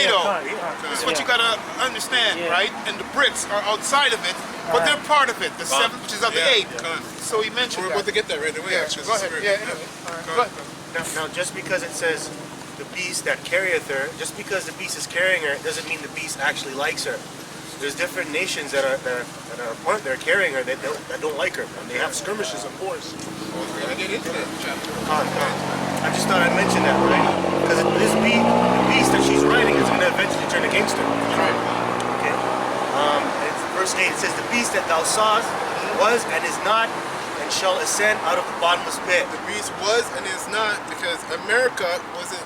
NATO. Con. That's what you gotta understand, right? And the Brits are outside of it, but they're part of it. The seventh, which is of the eighth. So he mentioned We're about to get that right away. Actually, go ahead. Yeah. Go ahead. Now, just because it says the beast that carrieth her, just because the beast is carrying her, doesn't mean the beast actually likes her. There's different nations that are carrying her that don't like her, and they have skirmishes, of course. I get into that chapter. I just thought I'd mention that, right? Because the beast that she's riding is going to eventually turn against her. Right. Okay. It's verse 8. It says, "The beast that thou sawest was and is not, and shall ascend out of the bottomless pit." The beast was and is not, because America wasn't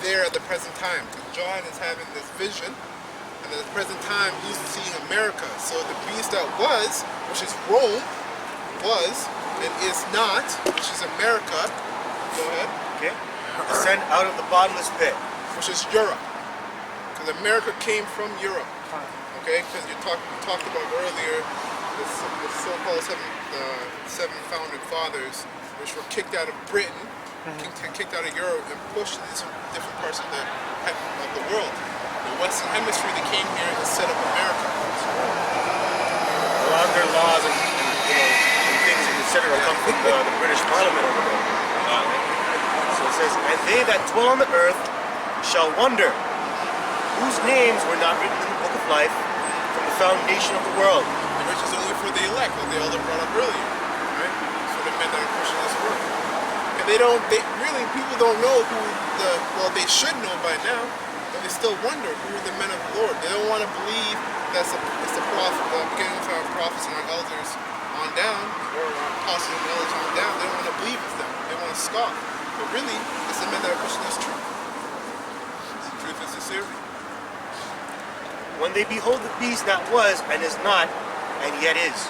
there at the present time. John is having this vision, and at the present time he's seeing America. So the beast that was, which is Rome, was and is not, which is America. Go ahead. Okay. Ascend out of the bottomless pit, which is Europe, because America came from Europe. Okay, because you talked about earlier the so-called seven founding fathers, which were kicked out of Britain, kicked out of Europe, and pushed into different parts of the world. The Western Hemisphere, they came here and set up America. A lot of their laws and things, etc., come from the British Parliament over there. So it says, "And they that dwell on the earth shall wonder, whose names were not written in the book of life from the foundation of the world." Which is only for the elect, like the elder brought up earlier, right? For the men that are pushing this work. And people don't know who they should know by now, but they still wonder who are the men of the Lord. They don't want to believe it's the prophet, beginning of our prophets and our elders on down, or our apostles and elders on down. They don't want to believe it's them. They want to scoff. But really, it's the men that are pushing this truth. The truth is sincerity. When they behold the beast that was and is not, and yet is.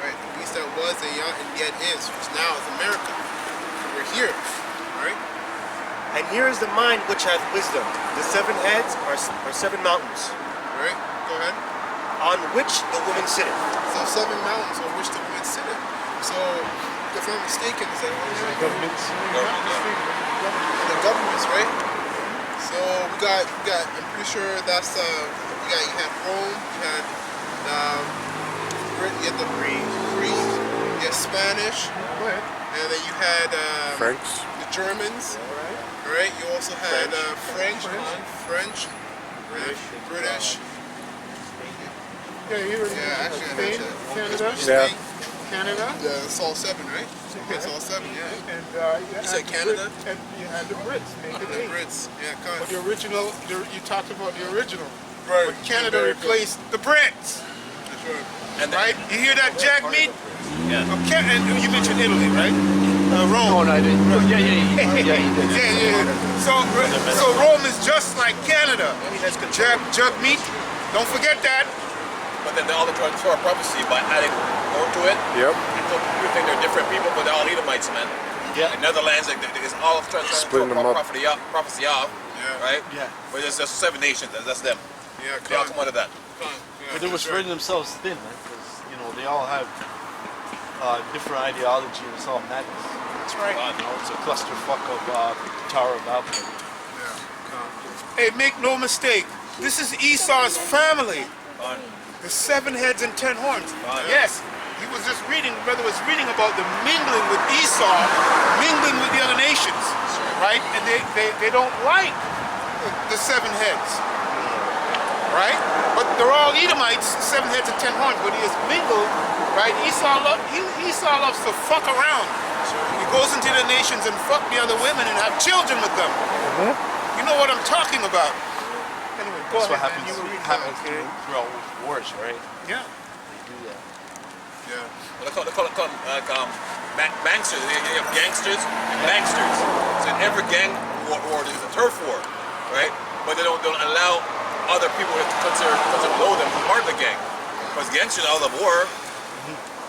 Right, the beast that was and yet is, which now is America. We're here, right? "And here is the mind which hath wisdom. The 7 heads are 7 mountains." Right, go ahead. "On which the woman sitteth." So 7 mountains on which the women sitteth. So, if I'm not mistaken, is that governments? The governments, right? So we got. I'm pretty sure that's you had Rome, you had Britain, you had the Greek, you had Spanish, and then you had French, the Germans, right? You also had French, British. Actually, Canada. Yeah. Canada. Yeah, it's all 7, right? It's all 7, yeah. And you said Canada? And you had the Brits, make it 8. Brits, yeah, kind But the original, you talked about the original. Right. But Canada replaced the Brits. That's right. And right? You hear that, Jack Meat? Yeah. Okay, and you mentioned Italy, right? Rome. No, I didn't. Yeah, he did. Yeah. So Rome is just like Canada. Jack Meat, don't forget that. But then they all transfer prophecy by adding more to it. Yep. And so people think they're different people, but they're all Edomites, man. Yeah. In Netherlands, it's all Splitting them up. prophecy off, right? Yeah. But there's just 7 nations. That's them. Yeah, They all come out of that. But they were spreading themselves thin, man, because they all have different ideology, and it's all madness. That's right. It's a clusterfuck of Tower of Babel. Hey, make no mistake. This is Esau's family. The 7 heads and 10 horns. Yes, he was just reading, brother was reading about the mingling with Esau, mingling with the other nations, right? And they don't like the 7 heads, right? But they're all Edomites, 7 heads and 10 horns, but he is mingled, right? Esau loves to fuck around. He goes into the nations and fuck the other women and have children with them. You know what I'm talking about. Anyway, go That's what ahead, happens, man. happens throughout wars, right? Yeah. They do that. Yeah. Well, they call them banksters. You have gangsters and banksters. So in every gang war, there's a turf war, right? But they don't allow other people to consider below them part of the gang. Because gangsters all the war,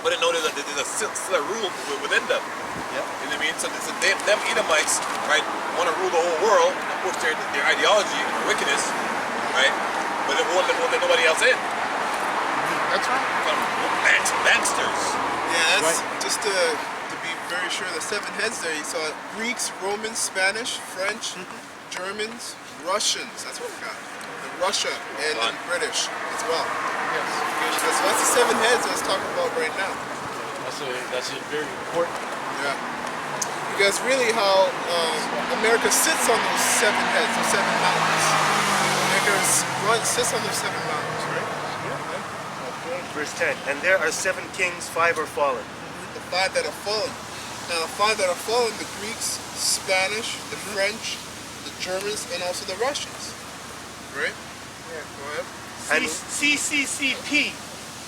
but they know there's still a rule within them. Yeah. You know what I mean? So them Edomites, right, want to rule the whole world and push their ideology and wickedness, right? But they won't let nobody else in. That's right. Banksters. Yeah, that's just to be very sure. The 7 heads there, you saw Greeks, Romans, Spanish, French, Germans, Russians. That's what we got. The Russia and the British as well. Yes. So that's the 7 heads I was talking about right now. That's a very important. Yeah. Because really how America sits on those 7 heads, those 7 mountains. America sits on those 7 mountains, right? Okay. Verse 10. And there are 7 kings, 5 are fallen. The 5 that are fallen. Now the 5 that are fallen, the Greeks, Spanish, the French, the Germans, and also the Russians. Right? Yeah, go ahead. CCCP.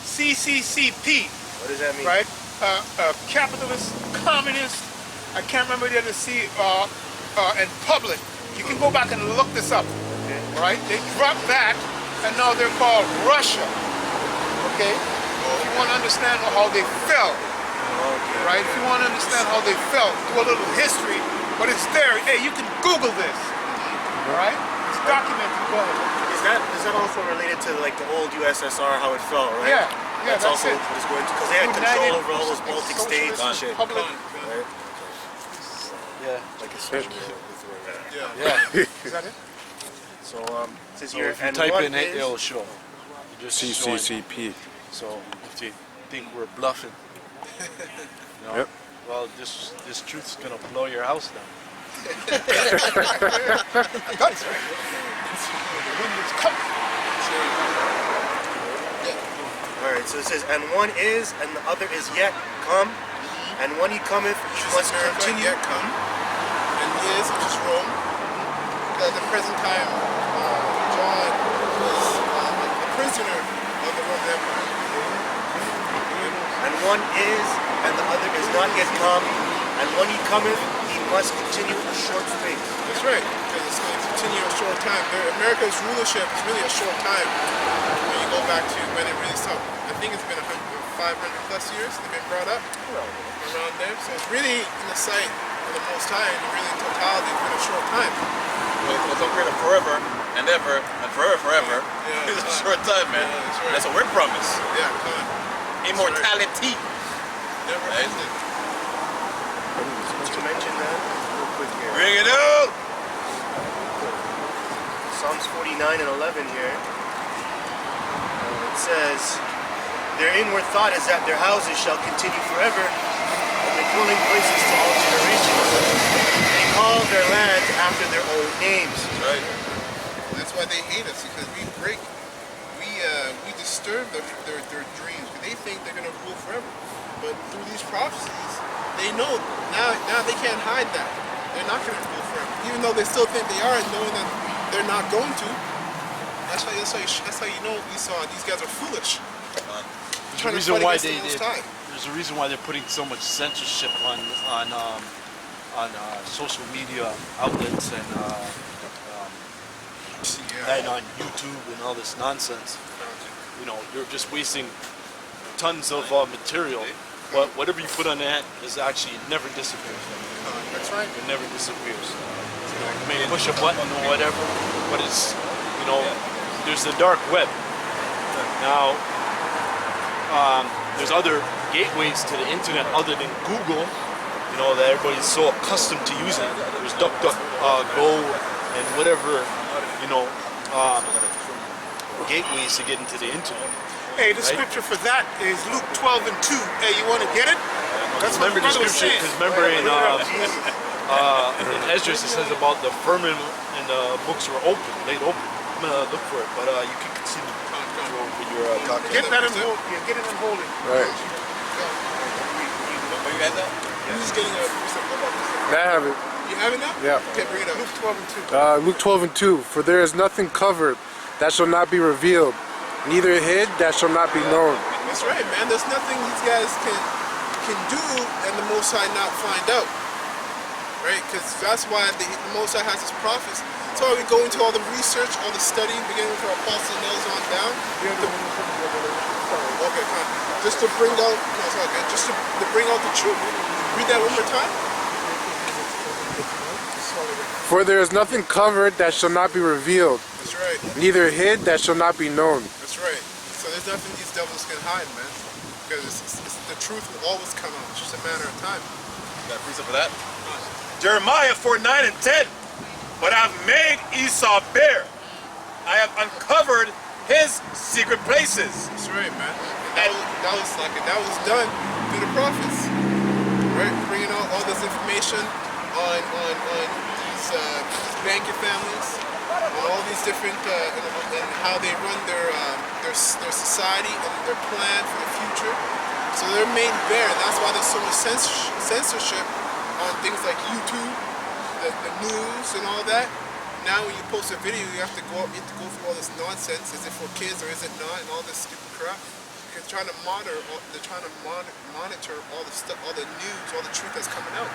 CCCP. What does that mean? Right? Capitalist, communist, I can't remember the other C, and public. You can go back and look this up. Okay. Right? They dropped that, and now they're called Russia. Okay? If you want to understand how they fell, Okay. right? If you want to understand how they fell, do a little history, but it's there. Hey, you can Google this. All right? It's documented. Go ahead. Is that also related to like the old USSR, how it fell, right? Yeah, that's also it. what it's going to, because they had control over all those Baltic states and shit. Public. Right? Yeah. Like a social media Lithuania. Yeah. Is that it? So it says So here, if you and type one in it, is, it'll show. You just join. CCCP. So if you think we're bluffing, you know, Yep. well, this truth's gonna blow your house down. That's right. The wind is coming. all right, so it says, and one is, and the other is yet come, and when he cometh, he must continue. Yet come. And he is, which is Rome. At the present time, John was a prisoner of the Roman Empire. And one is, and the other is not yet come, and when he cometh, he must continue a short space. That's right, because it's going to continue a short time. America's rulership is really a short time when you go back to when it really started. I think it's been 500 plus years they've been brought up around there. So it's really in the sight of the Most High, and really in totality, it's been a short time. Well, don't create a forever and ever and forever. Yeah. It's a short time, man. Yeah, that's right. That's what we're promised. Yeah, come on. Immortality. Never Right. ended. To mention that, real quick here. Bring it out. Psalms 49 and 11 here. It says, their inward thought is that their houses shall continue forever, and their dwelling places to all generations. They call their land after their own names. Right. That's why they hate us, because we disturb their dreams. Because they think they're gonna rule forever, but through these prophecies, they know now they can't hide that they're not gonna rule forever. Even though they still think they are, and knowing that they're not going to. That's how you know Esau. These guys are foolish. Trying to fight against the Most High. There's a reason why they're putting so much censorship on social media outlets and on YouTube and all this nonsense. You know, you're just wasting tons of material. But whatever you put on that is actually never disappears. That's right. It never disappears. You may push a button or whatever, but it's, you know, there's the dark web. Now, there's other gateways to the internet other than Google, you know, that everybody's so accustomed to using. There's DuckDuckGo and whatever, you know, gateways to get into the internet. Hey, the scripture for that is Luke 12 and 2. Hey, you want to get it? That's what Remember the the brother was scripture, saying. because remember in Esdras it says about the firmament and the books were open, laid open. I'm gonna look for it, but you can continue with your talking. Get that in hold. Yeah, get it in holding. Right. Oh, you had that? Who's getting a I have it. You have it now? Yeah. Okay, bring it up. Luke 12 and 2. Luke 12 and 2. For there is nothing covered that shall not be revealed, neither hid that shall not be known. That's right, man. There's nothing these guys can do and the Most High not find out. Right? Because that's why the Most High has his prophets. That's why we go into all the research, all the study, beginning with our Apostle Nails on down. Okay, fine. Just to bring out, no, it's all good. Just to bring out the truth. Read that one more time. For there is nothing covered that shall not be revealed, That's right. neither hid that shall not be known. That's right. So there's nothing these devils can hide, man. Because the truth will always come out. It's just a matter of time. Got a precept for that? Jeremiah 4:9 and 10. but I've made Esau bare. I have uncovered his secret places. That's right, man. And that was done through the prophets, right? Bringing out all this information on these banking families, on all these different and how they run their society and their plan for the future. So they're made bare, and that's why there's so much censorship on things like YouTube, the news, and all that. Now when you post a video, you have to go through all this nonsense. Is it for kids or is it not? And all this stupid crap. Because they're trying to monitor all the stuff, all the news, all the truth that's coming out.